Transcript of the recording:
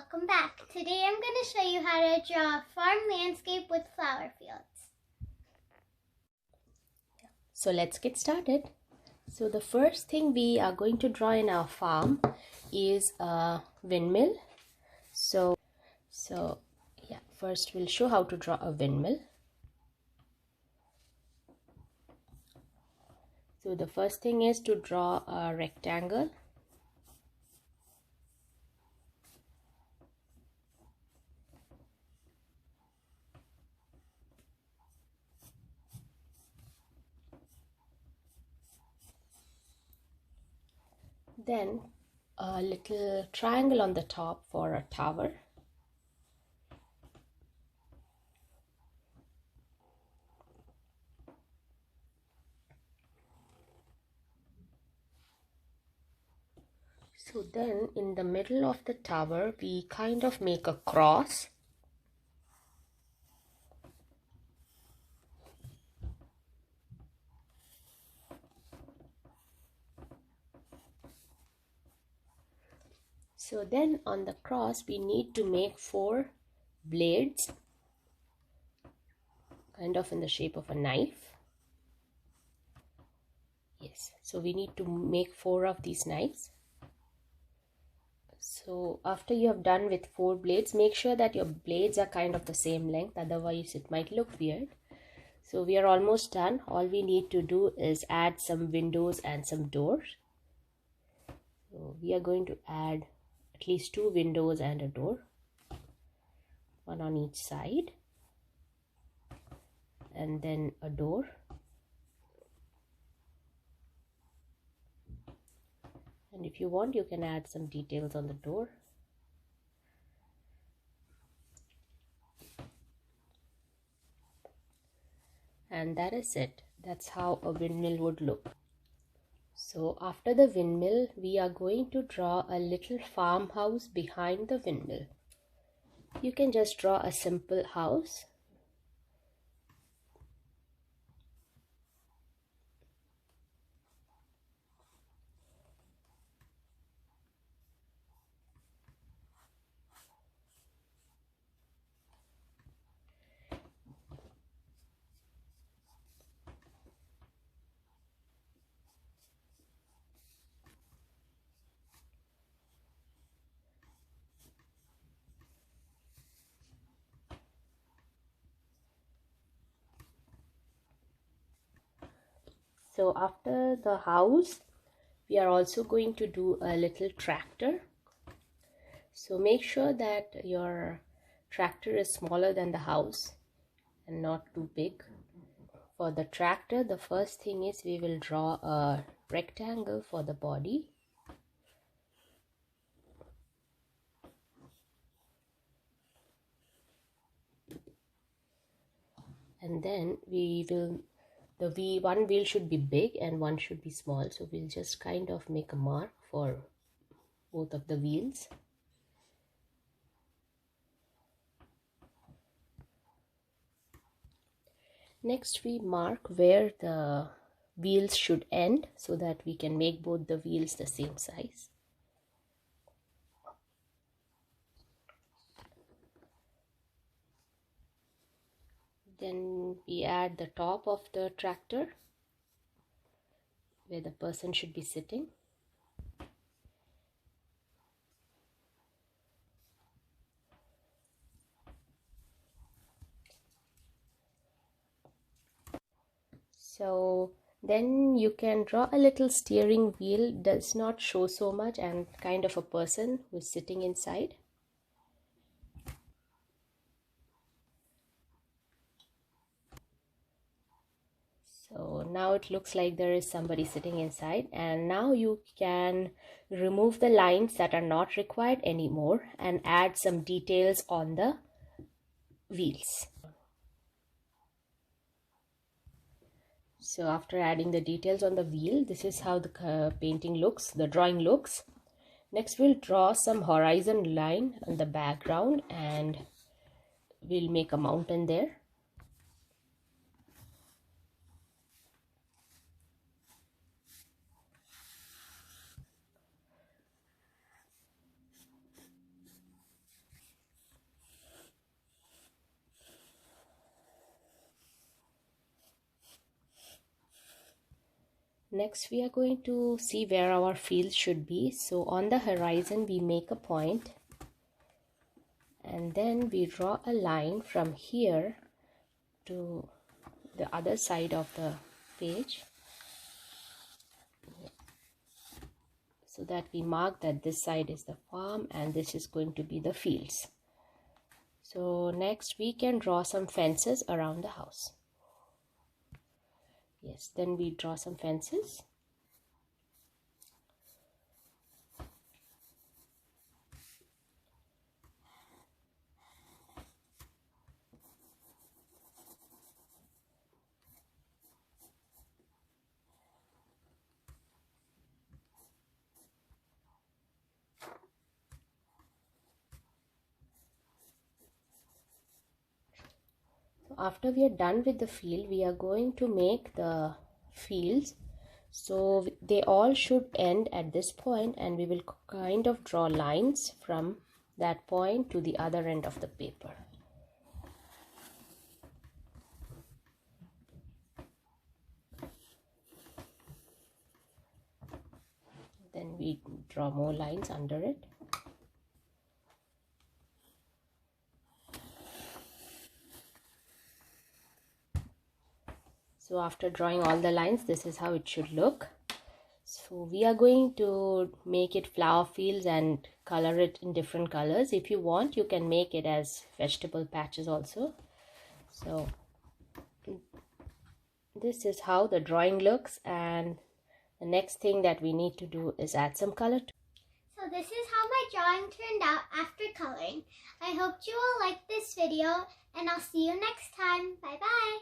welcome back. Today I'm going to show you how to draw a farm landscape with flower fields. So let's get started. So the first thing we are going to draw in our farm is a windmill. So first we'll show how to draw a windmill. So the first thing is to draw a rectangle. Then a little triangle on the top for a tower. So then in the middle of the tower we kind of make a cross. So then on the cross we need to make 4 blades, kind of in the shape of a knife. Yes, so we need to make 4 of these knives. So after you have done with 4 blades, make sure that your blades are kind of the same length, otherwise it might look weird. So we are almost done. All we need to do is add some windows and some doors. So we are going to add at least 2 windows and a door, one on each side, and then a door. And if you want, you can add some details on the door. And that is it. That's how a windmill would look. So after the windmill, we are going to draw a little farmhouse behind the windmill. You can just draw a simple house. So after the house, we are also going to do a little tractor. So make sure that your tractor is smaller than the house and not too big. For the tractor, the first thing is we will draw a rectangle for the body. And then one wheel should be big and one should be small. So we'll just kind of make a mark for both of the wheels. Next we mark where the wheels should end so that we can make both the wheels the same size. Then we add the top of the tractor where the person should be sitting. So then you can draw a little steering wheel, does not show so much, and kind of a person who is sitting inside. So now it looks like there is somebody sitting inside, and now you can remove the lines that are not required anymore and add some details on the wheels. So after adding the details on the wheel, this is how the painting looks, the drawing looks. Next we'll draw some horizon line on the background and we'll make a mountain there. Next we are going to see where our field should be. So on the horizon we make a point, and then we draw a line from here to the other side of the page, so that we mark that this side is the farm and this is going to be the fields. So next we can draw some fences around the house. Yes, then we draw some fences. After we are done with the field, we are going to make the fields. So they all should end at this point, and we will kind of draw lines from that point to the other end of the paper. Then we draw more lines under it. So after drawing all the lines, this is how it should look. So we are going to make it flower fields and color it in different colors. If you want, you can make it as vegetable patches also. So this is how the drawing looks, and the next thing that we need to do is add some color to it. So this is how my drawing turned out after coloring. I hope you all liked this video, and I'll see you next time. Bye bye.